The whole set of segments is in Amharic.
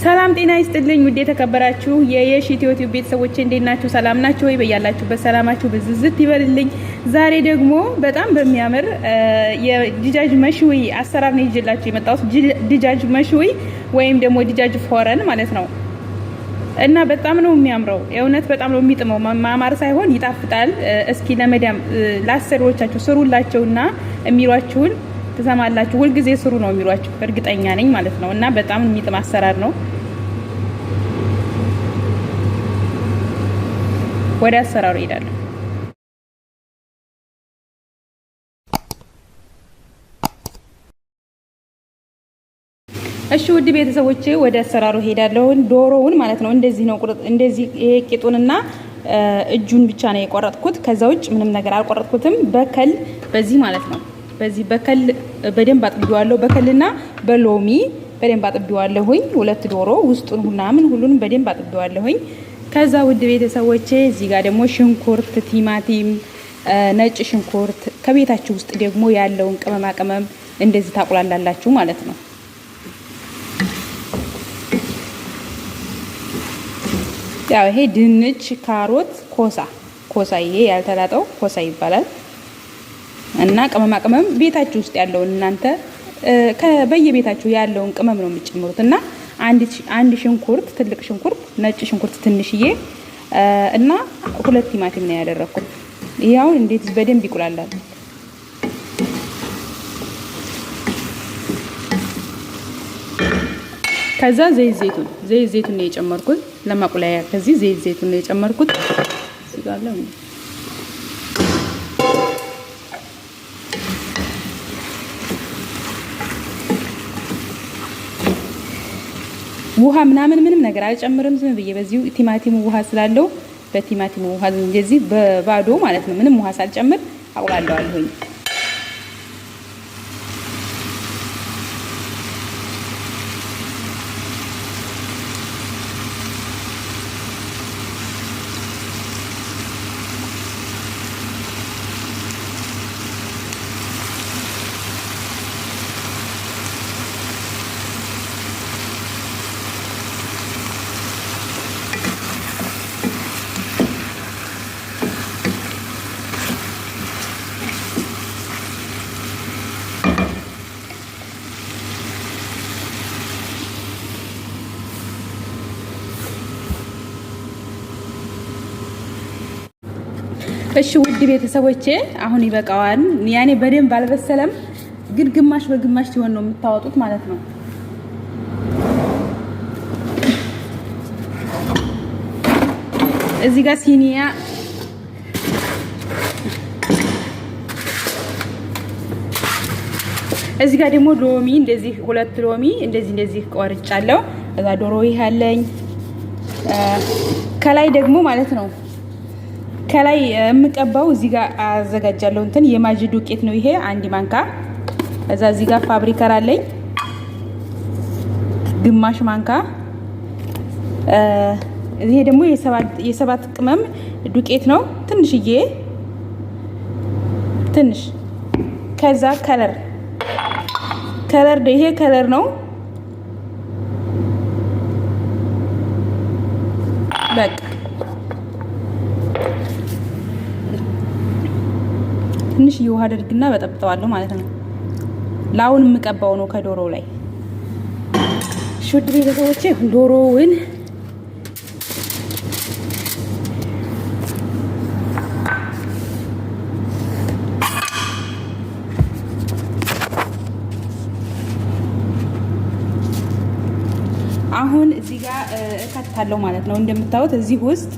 ሰላም ጤና ይስጥልኝ ውድ የተከበራችሁ የየሺ ዩቲዩብ ቤተሰቦቼ እንዴት ናችሁ? ሰላም ናችሁ ወይ? በያላችሁበት ሰላማችሁ ብዝዝት ይበልልኝ። ዛሬ ደግሞ በጣም በሚያምር የድጃጅ መሽዊ አሰራር ነው ይዤላችሁ የመጣሁት። ድጃጅ መሽዊ ወይም ደግሞ ድጃጅ ፎረን ማለት ነው እና በጣም ነው የሚያምረው። የእውነት በጣም ነው የሚጥመው። ማማር ሳይሆን ይጣፍጣል። እስኪ ለመዳም ላሰሮቻችሁ ስሩላቸውና የሚሏችሁን ተሰማላችሁ። ሁሉ ጊዜ ስሩ ነው የሚሏችሁ እርግጠኛ ነኝ ማለት ነው። እና በጣም የሚጥም አሰራር ነው። ወደ አሰራሩ ሄዳለሁ። እሺ ውድ ቤተሰቦቼ ወደ አሰራሩ ሄዳለሁ። ዶሮውን ማለት ነው እንደዚህ ነው እንደዚህ ይሄ ቂጡንና እጁን ብቻ ነው የቆረጥኩት። ከዛ ውጭ ምንም ነገር አልቆረጥኩትም። በከል በዚህ ማለት ነው በዚህ በከል በደንብ አጥብዋለሁ። በከልና በሎሚ በደንብ አጥብዋለሁኝ። ሁለት ዶሮ ውስጡን ምናምን ሁሉንም በደንብ አጥብዋለሁኝ። ከዛ ውድ ቤተሰቦቼ እዚህ ጋር ደግሞ ሽንኩርት፣ ቲማቲም፣ ነጭ ሽንኩርት ከቤታችሁ ውስጥ ደግሞ ያለውን ቅመማ ቅመም እንደዚህ ታቁላላላችሁ ማለት ነው። ያው ይሄ ድንች፣ ካሮት፣ ኮሳ ይሄ ያልተላጠው ኮሳ ይባላል። እና ቅመማ ቅመም ቤታችሁ ውስጥ ያለውን እናንተ በየቤታችሁ ያለውን ቅመም ነው የምትጨምሩት። እና አንድ ሽንኩርት፣ ትልቅ ሽንኩርት፣ ነጭ ሽንኩርት ትንሽዬ እና ሁለት ቲማቲም ነው ያደረኩት። ይሄው እንዴት በደንብ ይቁላላል። ከዛ ዘይት ዘይቱን ነው የጨመርኩት ለማቁላያ። ከዚህ ዘይቱን ነው የጨመርኩት ሲጋለው ውሃ ምንም ነገር አልጨምርም። ዝም ብዬ በዚሁ ቲማቲሙ ውሃ ስላለው በቲማቲሙ ውሃ እንደዚህ በባዶ ማለት ነው ምንም ውሃ ሳልጨምር አቁላለዋለሁኝ። እሺ ውድ ቤተሰቦቼ አሁን ይበቃዋል። ያኔ በደንብ አልበሰለም፣ ግን ግማሽ በግማሽ ሲሆን ነው የምታወጡት ማለት ነው። እዚህ ጋር ሲኒያ እዚህ ጋር ደግሞ ሎሚ እንደዚህ ሁለት ሎሚ እንደዚህ ቆርጫለሁ። እዛ ዶሮ ይያለኝ ከላይ ደግሞ ማለት ነው ከላይ የምቀባው እዚህ ጋር አዘጋጃለሁ። እንትን የማጂ ዱቄት ነው ይሄ አንድ ማንካ። እዚህ ጋር ፋብሪከር አለኝ ግማሽ ማንካ። ይሄ ደግሞ የሰባት ቅመም ዱቄት ነው ትንሽዬ ትንሽ። ከዛ ከለር ይሄ ከለር ነው በቃ ትንሽ ውሃ አድርግና በጠብጠዋለሁ ማለት ነው። ላውን የምቀባው ነው ከዶሮው ላይ። ሹድ ቤተሰቦቼ ዶሮውን አሁን እዚህ ጋር እከታለሁ ማለት ነው። እንደምታዩት እዚህ ውስጥ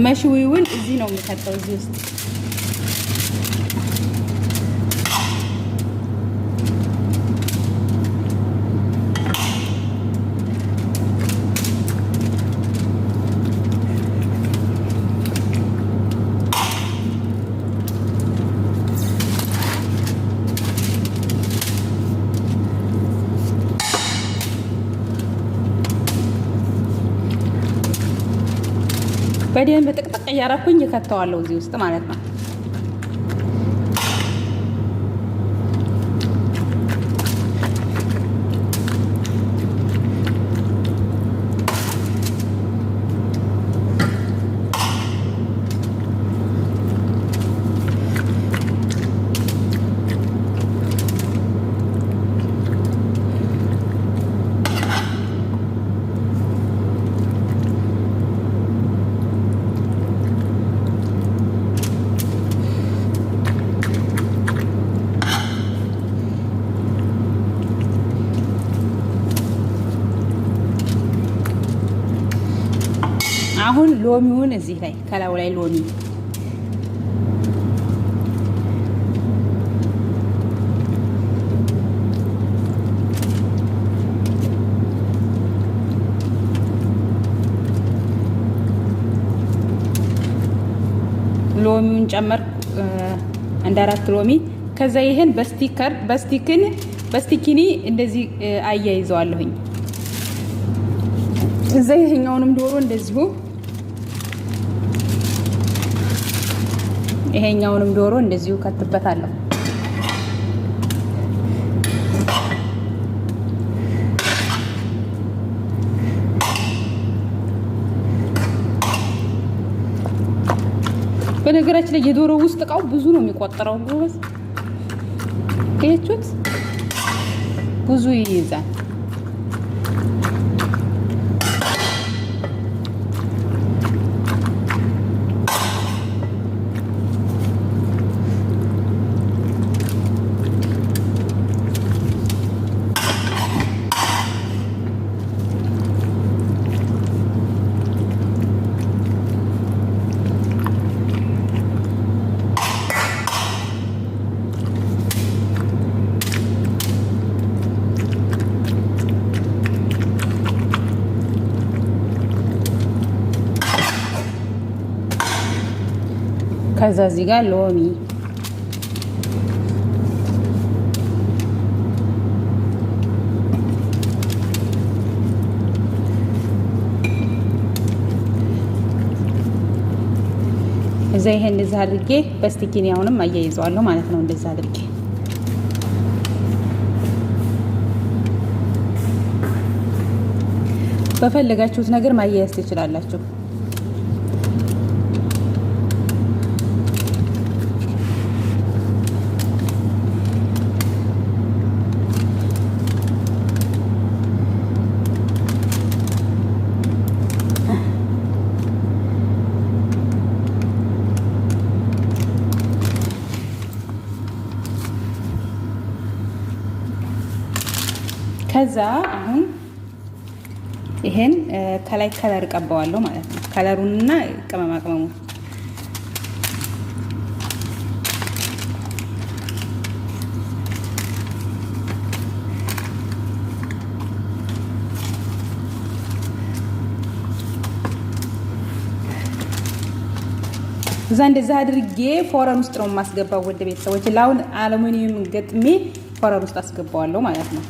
መሽዊውን እዚህ ነው የምከተው እዚህ ውስጥ በደንብ ጥቅጥቅ እያረኩኝ ከተዋለሁ እዚህ ውስጥ ማለት ነው። አሁን ሎሚውን እዚህ ላይ ከላዩ ላይ ሎሚውን ጨመርኩ አንድ 4 ሎሚ። ከዛ ይሄን በስቲኪኒ እንደዚህ አያይዘዋለሁኝ። እዛ ይሄኛውንም ዶሮ እንደዚሁ ይሄኛውንም ዶሮ እንደዚሁ ከትበታለሁ። በነገራችን ላይ የዶሮ ውስጥ እቃው ብዙ ነው የሚቆጠረው። ጎበዝ ከየቹት ብዙ ይይዛል። ከዛ እዚህ ጋር ሎሚ እዛ ይሄን እንደዛ አድርጌ በስቲኪኒ አሁንም አያይዘዋለሁ ማለት ነው። እንደዛ አድርጌ በፈለጋችሁት ነገር ማያያዝ ትችላላችሁ። ከዛ አሁን ይሄን ከላይ ከለር ቀባዋለሁ ማለት ነው። ከለሩንና ቅመማ ቅመሙ እዛ እንደዛ አድርጌ ፎረን ውስጥ ነው የማስገባው። ወደ ቤተሰቦች ላውን አሉሚኒየም ገጥሜ ፎረን ውስጥ አስገባዋለሁ ማለት ነው።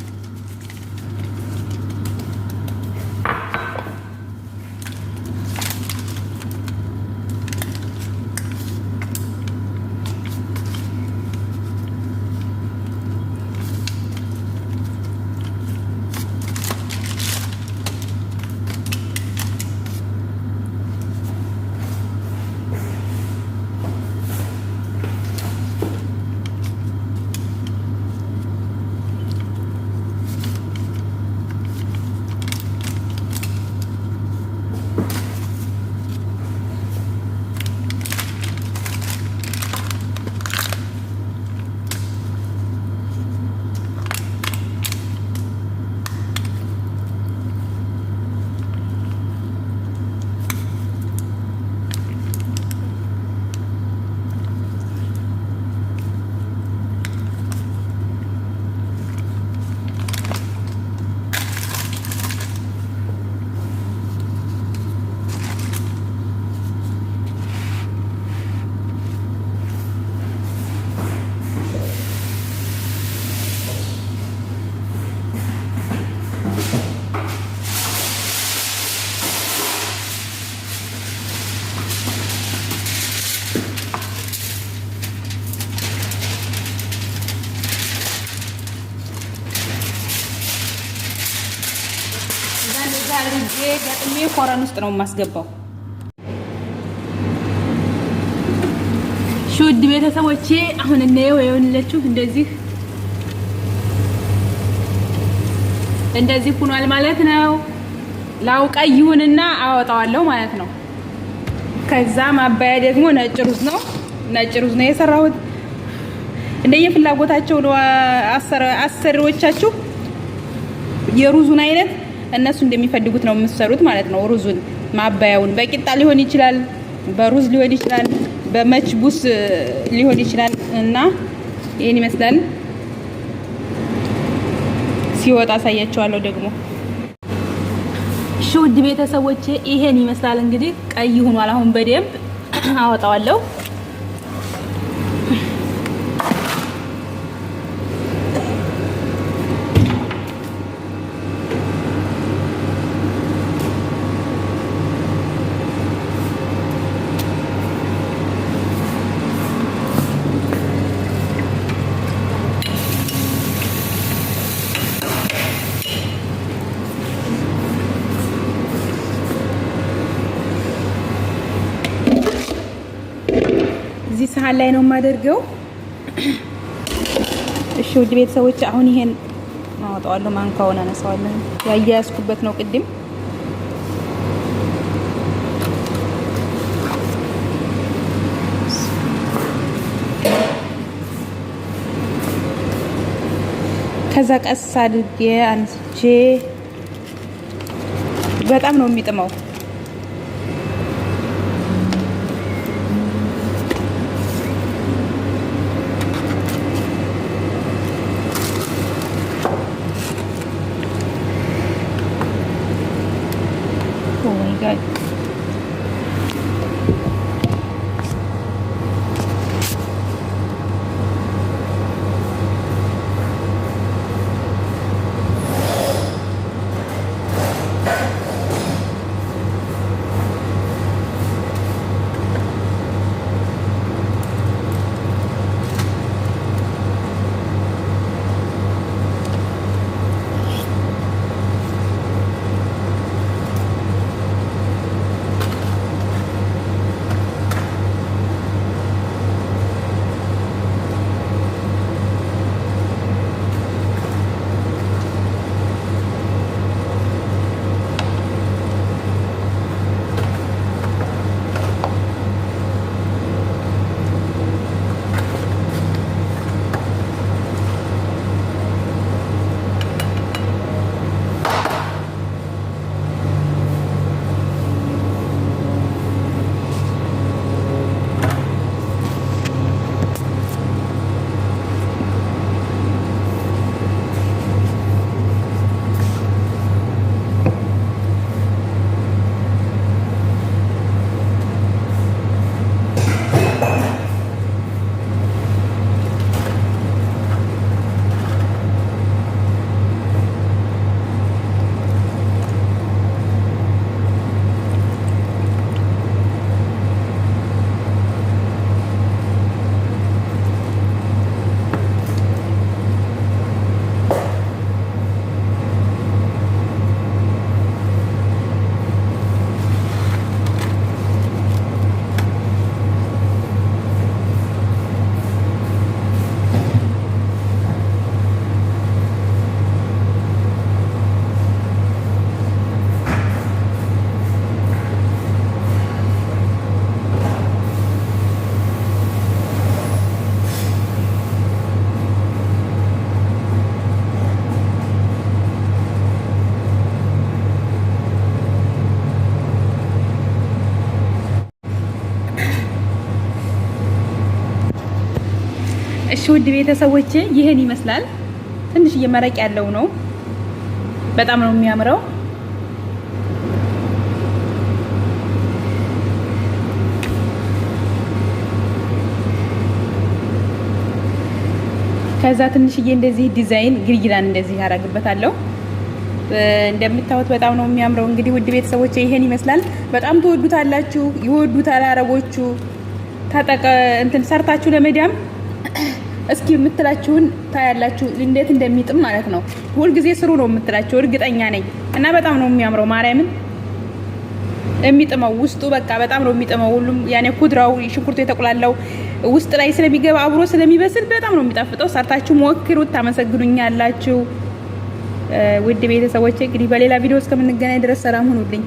እንደዚህ አድርጌ ገጥሜ ፎረን ውስጥ ነው የማስገባው። ውድ ቤተሰቦቼ አሁን እናየው የሆነለችሁ እንደዚህ ሆኗል ማለት ነው። ላውቀይሁንና አወጣዋለሁ ማለት ነው። ከዛ ማባያ ደግሞ ነጭ ሩዝ ነው የሰራሁት። እንደየፍላጎታቸው ነው አሰሪዎቻችሁ የሩዙን አይነት እነሱ እንደሚፈልጉት ነው የምትሰሩት ማለት ነው። ሩዙን ማባያውን በቂጣ ሊሆን ይችላል፣ በሩዝ ሊሆን ይችላል፣ በመችቡስ ሊሆን ይችላል እና ይሄን ይመስላል። ሲወጣ አሳያችኋለሁ ደግሞ። እሺ ውድ ቤተሰቦቼ ይሄን ይመስላል እንግዲህ ቀይ ሆኗል። አሁን በደንብ አወጣዋለሁ። እዚህ ሰሃን ላይ ነው የማደርገው። እሺ ውድ ቤተሰቦች አሁን ይሄን አወጣዋለሁ። ማንካውን አነሳዋለሁ። ያያያዝኩበት ነው ቅድም። ከዛ ቀስ አድርጌ አንስቼ በጣም ነው የሚጥመው። እሺ ውድ ቤተሰቦቼ ይሄን ይመስላል። ትንሽ እየመረቅ ያለው ነው። በጣም ነው የሚያምረው። ከዛ ትንሽዬ እንደዚህ ዲዛይን ግሪግዳን እንደዚህ ያደርግበታለሁ። እንደምታዩት በጣም ነው የሚያምረው። እንግዲህ ውድ ቤተሰቦቼ ይሄን ይመስላል። በጣም ተወዱታላችሁ፣ ይወዱታል አረቦቹ። እንትን ሰርታችሁ ለመዳም እስኪ የምትላችሁን ታያላችሁ እንዴት እንደሚጥም ማለት ነው። ሁልጊዜ ስሩ ነው የምትላችሁ እርግጠኛ ነኝ። እና በጣም ነው የሚያምረው ማርያምን የሚጥመው ውስጡ በቃ በጣም ነው የሚጥመው። ሁሉም ያኔ ኩድራው ሽንኩርቱ የተቆላለው ውስጥ ላይ ስለሚገባ አብሮ ስለሚበስል በጣም ነው የሚጣፍጠው። ሰርታችሁ ሞክሩት፣ ታመሰግኑኛላችሁ። ውድ ቤተሰቦቼ እንግዲህ በሌላ ቪዲዮ እስከምንገናኝ ድረስ ሰላም ሁኑልኝ።